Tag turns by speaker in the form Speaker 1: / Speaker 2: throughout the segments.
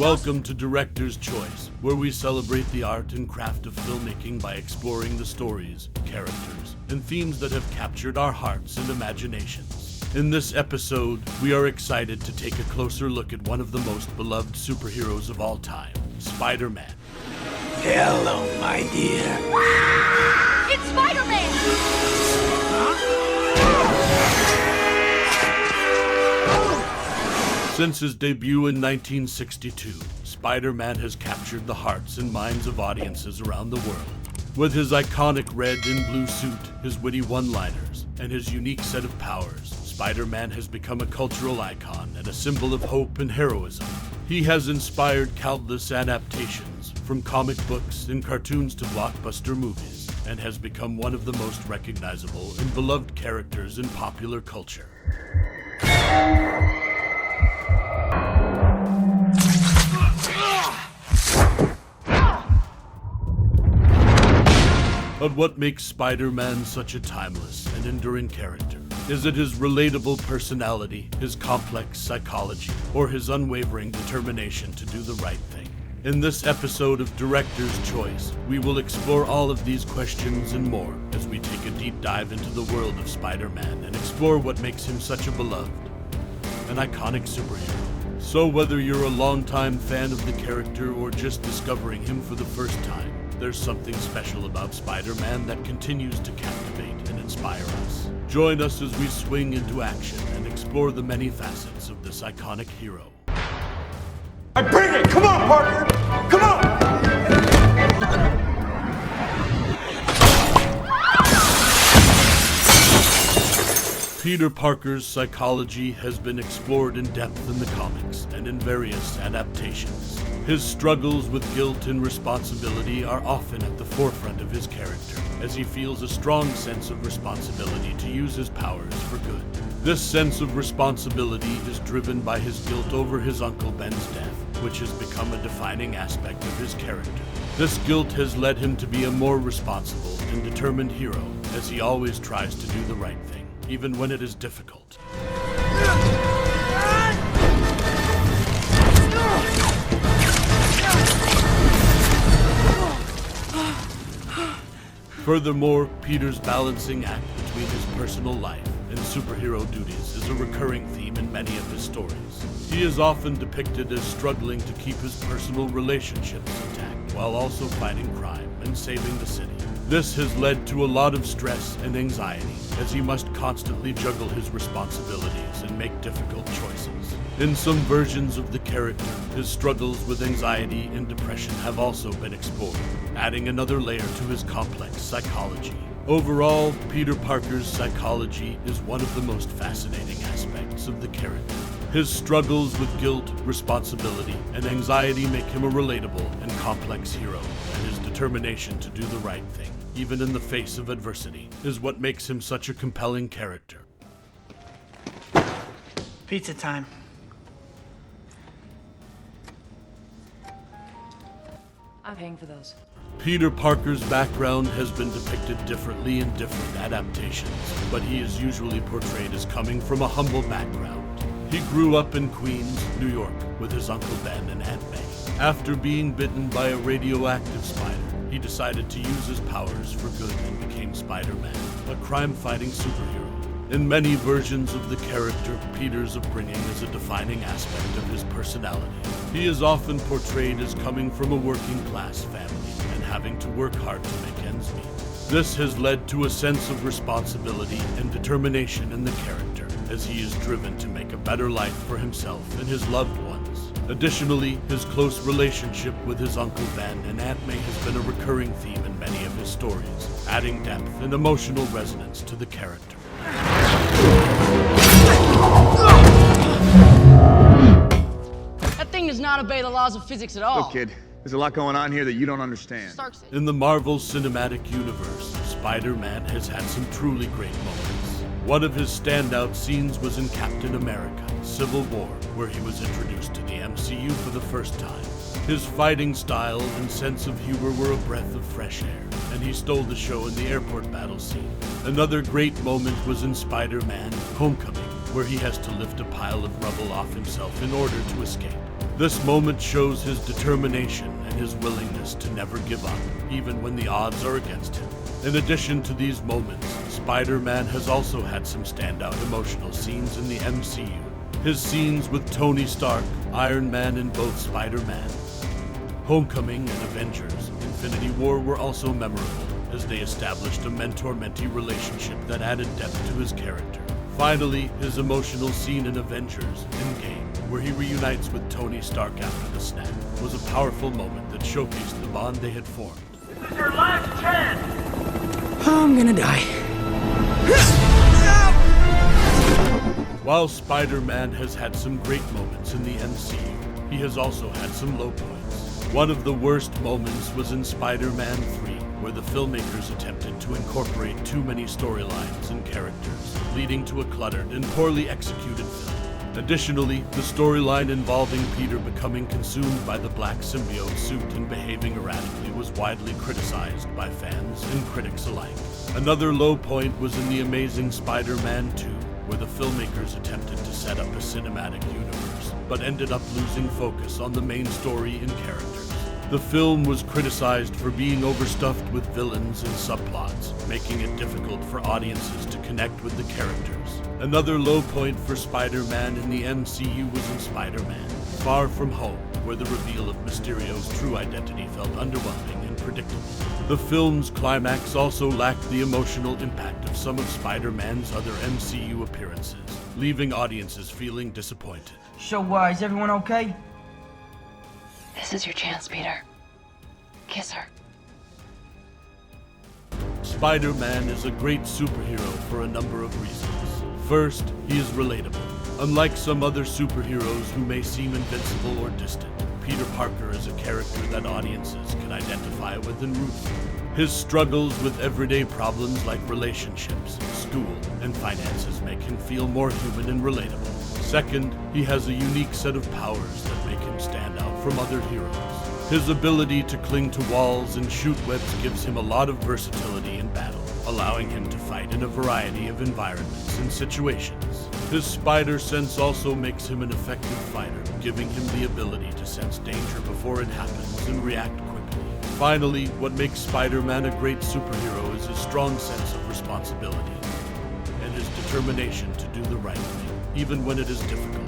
Speaker 1: Welcome to Director's Choice, where we celebrate the art and craft of filmmaking by exploring the stories, characters, and themes that have captured our hearts and imaginations. In this episode, we are excited to take a closer look at one of the most beloved superheroes of all time, Spider-Man.
Speaker 2: Hello, my dear.
Speaker 3: It's Spider-Man!
Speaker 1: Since his debut in 1962, Spider-Man has captured the hearts and minds of audiences around the world. With his iconic red and blue suit, his witty one-liners, and his unique set of powers, Spider-Man has become a cultural icon and a symbol of hope and heroism. He has inspired countless adaptations, from comic books and cartoons to blockbuster movies, and has become one of the most recognizable and beloved characters in popular culture. But what makes Spider-Man such a timeless and enduring character? Is it his relatable personality, his complex psychology, or his unwavering determination to do the right thing? In this episode of Director's Choice, we will explore all of these questions and more as we take a deep dive into the world of Spider-Man and explore what makes him such a beloved and iconic superhero. So whether you're a longtime fan of the character or just discovering him for the first time, there's something special about Spider-Man that continues to captivate and inspire us. Join us as we swing into action and explore the many facets of this iconic hero.
Speaker 2: I bring it! Come on, partner! Come on!
Speaker 1: Peter Parker's psychology has been explored in depth in the comics and in various adaptations. His struggles with guilt and responsibility are often at the forefront of his character, as he feels a strong sense of responsibility to use his powers for good. This sense of responsibility is driven by his guilt over his Uncle Ben's death, which has become a defining aspect of his character. This guilt has led him to be a more responsible and determined hero, as he always tries to do the right thing, even when it is difficult. Furthermore, Peter's balancing act between his personal life and superhero duties is a recurring theme in many of his stories. He is often depicted as struggling to keep his personal relationships intact while also fighting crime and saving the city. This has led to a lot of stress and anxiety, as he must constantly juggle his responsibilities and make difficult choices. In some versions of the character, his struggles with anxiety and depression have also been explored, adding another layer to his complex psychology. Overall, Peter Parker's psychology is one of the most fascinating aspects of the character. His struggles with guilt, responsibility, and anxiety make him a relatable and complex hero, and his determination to do the right thing, even in the face of adversity, is what makes him such a compelling character.
Speaker 4: Pizza time.
Speaker 3: I'm paying for those.
Speaker 1: Peter Parker's background has been depicted differently in different adaptations, but he is usually portrayed as coming from a humble background. He grew up in Queens, New York, with his Uncle Ben and Aunt May. After being bitten by a radioactive spider, he decided to use his powers for good and became Spider-Man, a crime-fighting superhero. In many versions of the character, Peter's upbringing is a defining aspect of his personality. He is often portrayed as coming from a working-class family and having to work hard to make ends meet. This has led to a sense of responsibility and determination in the character, as he is driven to make a better life for himself and his loved ones. Additionally, his close relationship with his Uncle Ben and Aunt May has been a recurring theme in many of his stories, adding depth and emotional resonance to the character.
Speaker 5: That thing does not obey the laws of physics at all.
Speaker 6: Look, kid, there's a lot going on here that you don't understand.
Speaker 1: In the Marvel Cinematic Universe, Spider-Man has had some truly great moments. One of his standout scenes was in Captain America: Civil War, where he was introduced to the MCU for the first time. His fighting style and sense of humor were a breath of fresh air, and he stole the show in the airport battle scene. Another great moment was in Spider-Man: Homecoming, where he has to lift a pile of rubble off himself in order to escape. This moment shows his determination and his willingness to never give up, even when the odds are against him. In addition to these moments, Spider-Man has also had some standout emotional scenes in the MCU. His scenes with Tony Stark, Iron Man, and both Spider-Man, Homecoming, and Avengers: Infinity War were also memorable, as they established a mentor-mentee relationship that added depth to his character. Finally, his emotional scene in Avengers: Endgame, where he reunites with Tony Stark after the snap, was a powerful moment that showcased the bond they had formed.
Speaker 2: This is your last chance!
Speaker 5: I'm gonna die.
Speaker 1: While Spider-Man has had some great moments in the MCU, he has also had some low points. One of the worst moments was in Spider-Man 3, where the filmmakers attempted to incorporate too many storylines and characters, leading to a cluttered and poorly executed film. Additionally, the storyline involving Peter becoming consumed by the black symbiote suit and behaving erratically was widely criticized by fans and critics alike. Another low point was in The Amazing Spider-Man 2, where the filmmakers attempted to set up a cinematic universe, but ended up losing focus on the main story and characters. The film was criticized for being overstuffed with villains and subplots, making it difficult for audiences to connect with the characters. Another low point for Spider-Man in the MCU was in Spider-Man: Far From Home, where the reveal of Mysterio's true identity felt underwhelming and predictable. The film's climax also lacked the emotional impact of some of Spider-Man's other MCU appearances, leaving audiences feeling disappointed.
Speaker 4: So, is everyone okay?
Speaker 3: This is your chance, Peter. Kiss her.
Speaker 1: Spider-Man is a great superhero for a number of reasons. First, he is relatable. Unlike some other superheroes who may seem invincible or distant, Peter Parker is a character that audiences can identify with and root for. His struggles with everyday problems like relationships, school, and finances make him feel more human and relatable. Second, he has a unique set of powers that make him stand out from other heroes. His ability to cling to walls and shoot webs gives him a lot of versatility in battle, allowing him to fight in a variety of environments and situations. His spider sense also makes him an effective fighter, giving him the ability to sense danger before it happens and react quickly. Finally, what makes Spider-Man a great superhero is his strong sense of responsibility and his determination to do the right thing, even when it is difficult.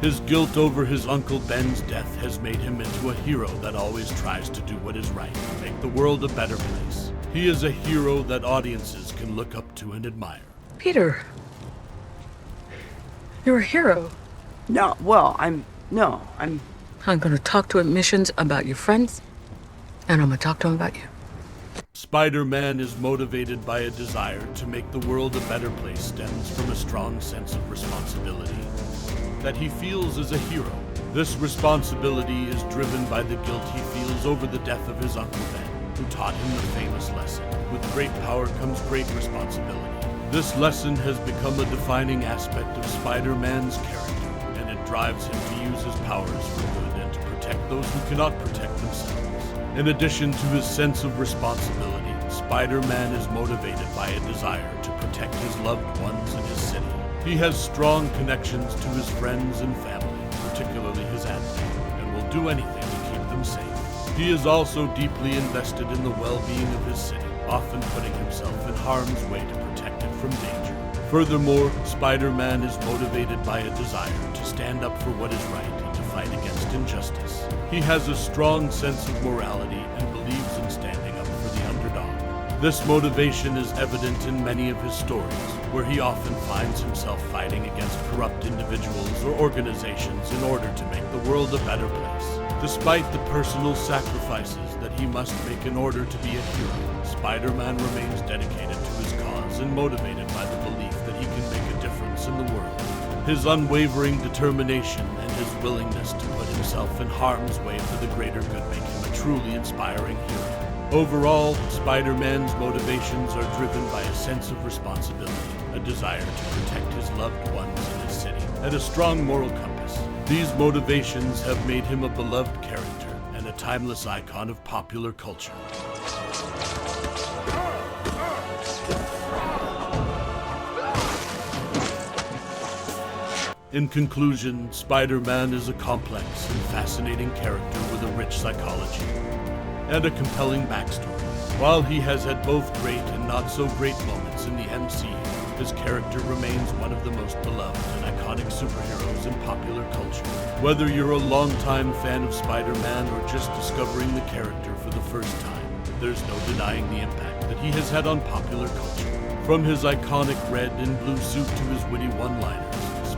Speaker 1: His guilt over his Uncle Ben's death has made him into a hero that always tries to do what is right and make the world a better place. He is a hero that audiences can look up to and admire.
Speaker 5: Peter, you're a hero.
Speaker 4: I'm
Speaker 5: gonna talk to admissions about your friends, and I'm gonna talk to them about you.
Speaker 1: Spider-Man is motivated by a desire to make the world a better place stems from a strong sense of responsibility that he feels as a hero. This responsibility is driven by the guilt he feels over the death of his Uncle Ben, who taught him the famous lesson: with great power comes great responsibility. This lesson has become a defining aspect of Spider-Man's character, and it drives him to use his powers for good and to protect those who cannot protect themselves. In addition to his sense of responsibility, Spider-Man is motivated by a desire to protect his loved ones in his city. He has strong connections to his friends and family, particularly his Aunt May, and will do anything to keep them safe. He is also deeply invested in the well-being of his city, often putting himself in harm's way to protect it from danger. Furthermore, Spider-Man is motivated by a desire to stand up for what is right and to fight against injustice. He has a strong sense of morality and believes in standing up for the underdog. This motivation is evident in many of his stories, where he often finds himself fighting against corrupt individuals or organizations in order to make the world a better place. Despite the personal sacrifices that he must make in order to be a hero, Spider-Man remains dedicated to his cause and motivated by the belief that he can make a difference in the world. His unwavering determination and his willingness to put himself in harm's way for the greater good make him a truly inspiring hero. Overall, Spider-Man's motivations are driven by a sense of responsibility, a desire to protect his loved ones in his city, and a strong moral compass. These motivations have made him a beloved character and a timeless icon of popular culture. In conclusion, Spider-Man is a complex and fascinating character with a rich psychology and a compelling backstory. While he has had both great and not so great moments in the MCU, his character remains one of the most beloved and iconic superheroes in popular culture. Whether you're a longtime fan of Spider-Man or just discovering the character for the first time, there's no denying the impact that he has had on popular culture. From his iconic red and blue suit to his witty one-liners,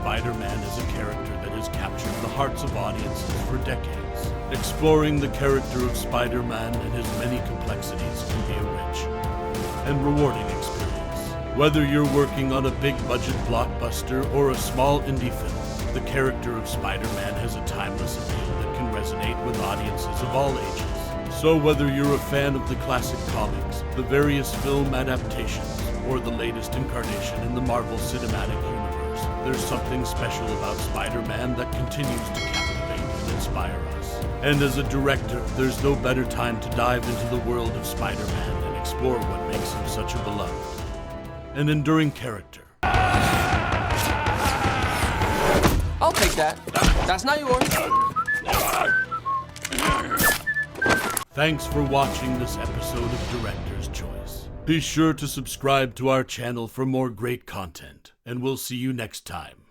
Speaker 1: Spider-Man is a character that has captured the hearts of audiences for decades. Exploring the character of Spider-Man and his many complexities can be a rich and rewarding experience. Whether you're working on a big-budget blockbuster or a small indie film, the character of Spider-Man has a timeless appeal that can resonate with audiences of all ages. So whether you're a fan of the classic comics, the various film adaptations, or the latest incarnation in the Marvel Cinematic Universe, there's something special about Spider-Man that continues to captivate and inspire us. And as a director, there's no better time to dive into the world of Spider-Man and explore what makes him such a beloved and enduring character.
Speaker 7: I'll take that. That's not yours.
Speaker 1: Thanks for watching this episode of Director's Choice. Be sure to subscribe to our channel for more great content, and we'll see you next time.